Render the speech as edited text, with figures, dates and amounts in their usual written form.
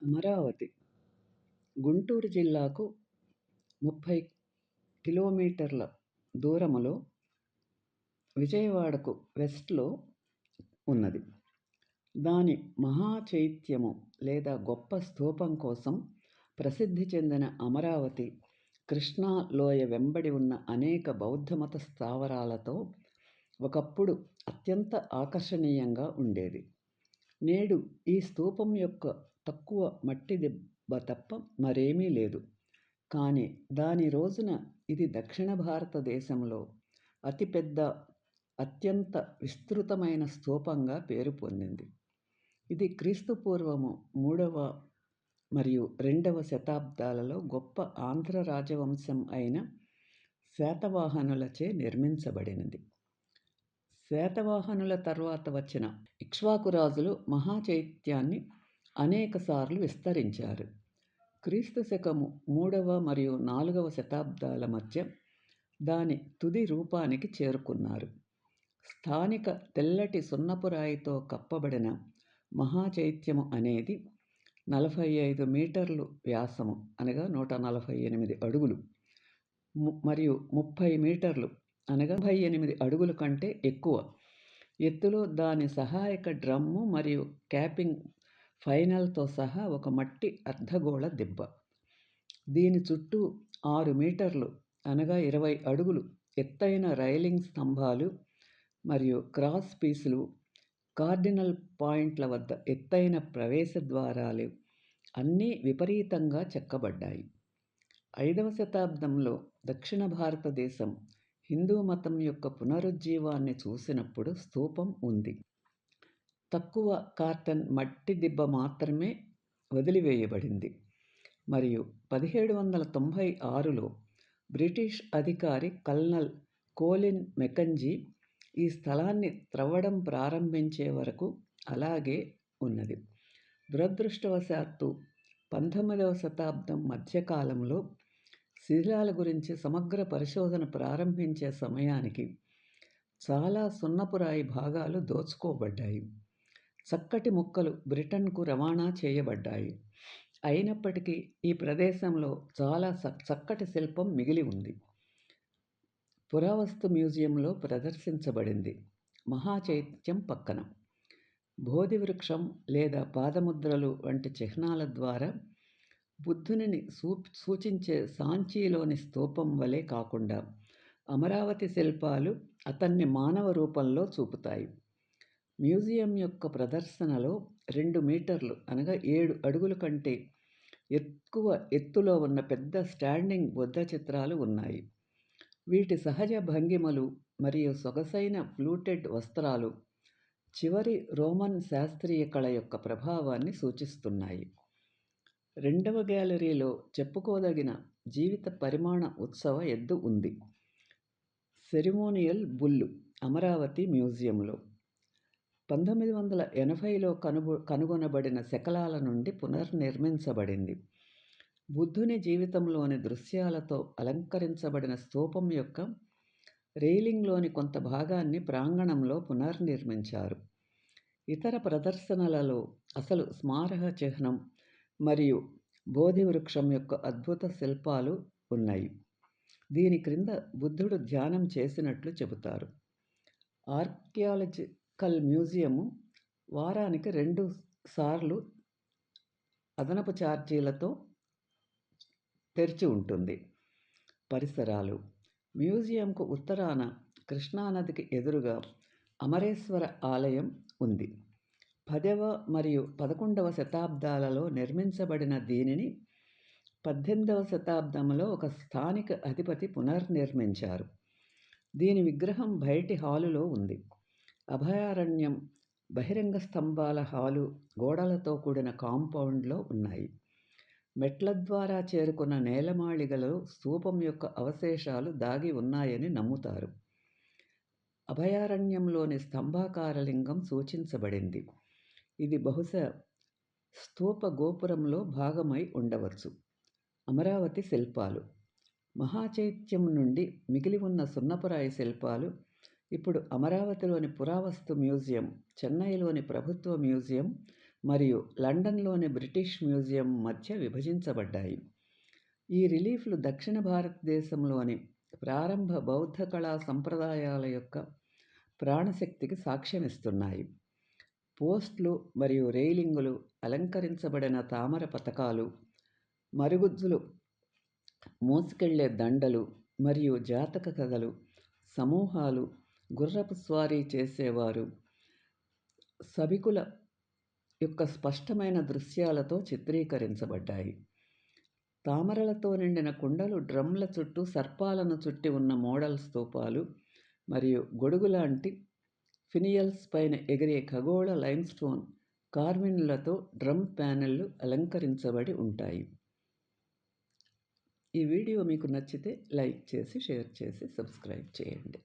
అమరావతి గుంటూరు జిల్లాకు 30 కిలోమీటర్ల దూరములో విజయవాడకు వెస్ట్లో ఉన్నది. దాని మహాచైత్యము లేదా గొప్ప స్తూపం కోసం ప్రసిద్ధి చెందిన అమరావతి కృష్ణా లోయ వెంబడి ఉన్న అనేక బౌద్ధమత స్థావరాలతో ఒకప్పుడు అత్యంత ఆకర్షణీయంగా ఉండేది. నేడు ఈ స్తూపం యొక్క తక్కువ మట్టి దెబ్బ తప్ప మరేమీ లేదు. కానీ దాని రోజున ఇది దక్షిణ భారతదేశంలో అతిపెద్ద, అత్యంత విస్తృతమైన స్తూపంగా పేరు పొందింది. ఇది క్రీస్తుపూర్వము 3వ మరియు 2వ శతాబ్దాలలో గొప్ప ఆంధ్ర రాజవంశం అయిన శాతవాహనులచే నిర్మించబడినది. శాతవాహనుల తర్వాత వచ్చిన ఇక్ష్వాకు రాజులు మహాచైత్యాన్ని అనేకసార్లు విస్తరించారు. క్రీస్తు శకము 3వ మరియు 4వ శతాబ్దాల మధ్య దాని తుది రూపానికి చేరుకున్నారు. స్థానిక తెల్లటి సున్నపురాయితో కప్పబడిన మహాచైత్యము అనేది 45 మీటర్లు వ్యాసము అనగా 148 అడుగులు మరియు 30 మీటర్లు అనగా 38 అడుగుల కంటే ఎక్కువ ఎత్తులో దాని సహాయక డ్రమ్ము మరియు క్యాపింగ్ ఫైనల్తో సహా ఒక మట్టి అర్ధగోళ దిబ్బ. దీని చుట్టూ 6 మీటర్లు అనగా 20 అడుగులు ఎత్తైన రైలింగ్ స్తంభాలు మరియు క్రాస్ పీసులు, కార్డినల్ పాయింట్ల వద్ద ఎత్తైన ప్రవేశ ద్వారాలు అన్నీ విపరీతంగా చెక్కబడ్డాయి. 5వ శతాబ్దంలో దక్షిణ భారతదేశం హిందూ మతం యొక్క పునరుజ్జీవాన్ని చూసినప్పుడు స్తూపం ఉంది. తక్కువ కార్టన్ మట్టి దిబ్బ మాత్రమే వదిలివేయబడింది మరియు 1796లో బ్రిటిష్ అధికారి కల్నల్ కోలిన్ మెకంజీ ఈ స్థలాన్ని త్రవ్వడం ప్రారంభించే వరకు అలాగే ఉన్నది. దురదృష్టవశాత్తు 19వ శతాబ్దం మధ్యకాలంలో శిథిలాల గురించి సమగ్ర పరిశోధన ప్రారంభించే సమయానికి చాలా సున్నపురాయి భాగాలు దోచుకోబడ్డాయి. చక్కటి ముక్కలు బ్రిటన్కు రవాణా చేయబడ్డాయి. అయినప్పటికీ ఈ ప్రదేశంలో చాలా చక్కటి శిల్పం మిగిలి ఉంది. పురావస్తు మ్యూజియంలో ప్రదర్శించబడింది. మహాచైత్యం పక్కన బోధి వృక్షం లేదా పాదముద్రలు వంటి చిహ్నాల ద్వారా బుద్ధునిని సూచించే సాంచీలోని స్తూపం వలె కాకుండా అమరావతి శిల్పాలు అతన్ని మానవ రూపంలో చూపుతాయి. మ్యూజియం యొక్క ప్రదర్శనలో 2 మీటర్లు అనగా 7 అడుగుల కంటే ఎక్కువ ఎత్తులో ఉన్న పెద్ద స్టాండింగ్ బుద్ధ చిత్రాలు ఉన్నాయి. వీటి సహజ భంగిమలు మరియు సొగసైన ఫ్లూటెడ్ వస్త్రాలు చివరి రోమన్ శాస్త్రీయ కళ యొక్క ప్రభావాన్ని సూచిస్తున్నాయి. 2వ గ్యాలరీలో చెప్పుకోదగిన జీవిత పరిమాణ ఉత్సవ ఎద్దు ఉంది. సెరిమోనియల్ బుల్లు అమరావతి మ్యూజియంలో 1980లో కనుగొనబడిన శకలాల నుండి పునర్నిర్మించబడింది. బుద్ధుని జీవితంలోని దృశ్యాలతో అలంకరించబడిన స్తూపం యొక్క రైలింగ్లోని కొంత భాగాన్ని ప్రాంగణంలో పునర్నిర్మించారు. ఇతర ప్రదర్శనలలో అసలు స్మారక చిహ్నం మరియు బోధి వృక్షం యొక్క అద్భుత శిల్పాలు ఉన్నాయి. దీని క్రింద బుద్ధుడు ధ్యానం చేసినట్లు చెబుతారు. ఆర్కియాలజికల్ మ్యూజియము వారానికి 2 సార్లు అదనపు ఛార్జీలతో తెరిచి ఉంటుంది. పరిసరాలు మ్యూజియంకు ఉత్తరాన కృష్ణానదికి ఎదురుగా అమరేశ్వర ఆలయం ఉంది. 10వ మరియు 11వ శతాబ్దాలలో నిర్మించబడిన దీనిని 18వ శతాబ్దంలో ఒక స్థానిక అధిపతి పునర్నిర్మించారు. దీని విగ్రహం బయటి హాలులో ఉంది. అభయారణ్యం, బహిరంగ స్తంభాల హాలు, గోడలతో కూడిన కాంపౌండ్లో ఉన్నాయి. మెట్ల ద్వారా చేరుకున్న నేలమాళిగలో స్తూపం యొక్క అవశేషాలు దాగి ఉన్నాయని నమ్ముతారు. అభయారణ్యంలోని స్తంభాకార లింగం సూచించబడింది. ఇది బహుశా స్తూప గోపురంలో భాగమై ఉండవచ్చు. అమరావతి శిల్పాలు మహాచైత్యం నుండి మిగిలి ఉన్న సున్నపురాయి శిల్పాలు ఇప్పుడు అమరావతిలోని పురావస్తు మ్యూజియం, చెన్నైలోని ప్రభుత్వ మ్యూజియం మరియు లండన్లోని బ్రిటిష్ మ్యూజియం మధ్య విభజించబడ్డాయి. ఈ రిలీఫ్లు దక్షిణ భారతదేశంలోని ప్రారంభ బౌద్ధ కళా సంప్రదాయాల యొక్క ప్రాణశక్తికి సాక్ష్యమిస్తున్నాయి. పోస్ట్లు మరియు రైలింగులు, అలంకరించబడిన తామర పతకాలు, మరుగుజ్జులు మోసుకెళ్లే దండలు మరియు జాతక కథలు, సమూహాలు, గుర్రపు స్వారీ చేసేవారు, సభికుల యొక్క స్పష్టమైన దృశ్యాలతో చిత్రీకరించబడ్డాయి. తామరలతో నిండిన కుండలు, డ్రమ్ల చుట్టూ సర్పాలను చుట్టి ఉన్న మోడల్ స్తూపాలు మరియు గొడుగులాంటి ఫినియల్స్ పైన ఎగిరే ఖగోళ లైమ్స్టోన్ కార్విన్లతో డ్రమ్ ప్యానెళ్లు అలంకరించబడి ఉంటాయి. ఈ వీడియో మీకు నచ్చితే లైక్ చేసి, షేర్ చేసి, సబ్స్క్రైబ్ చేయండి.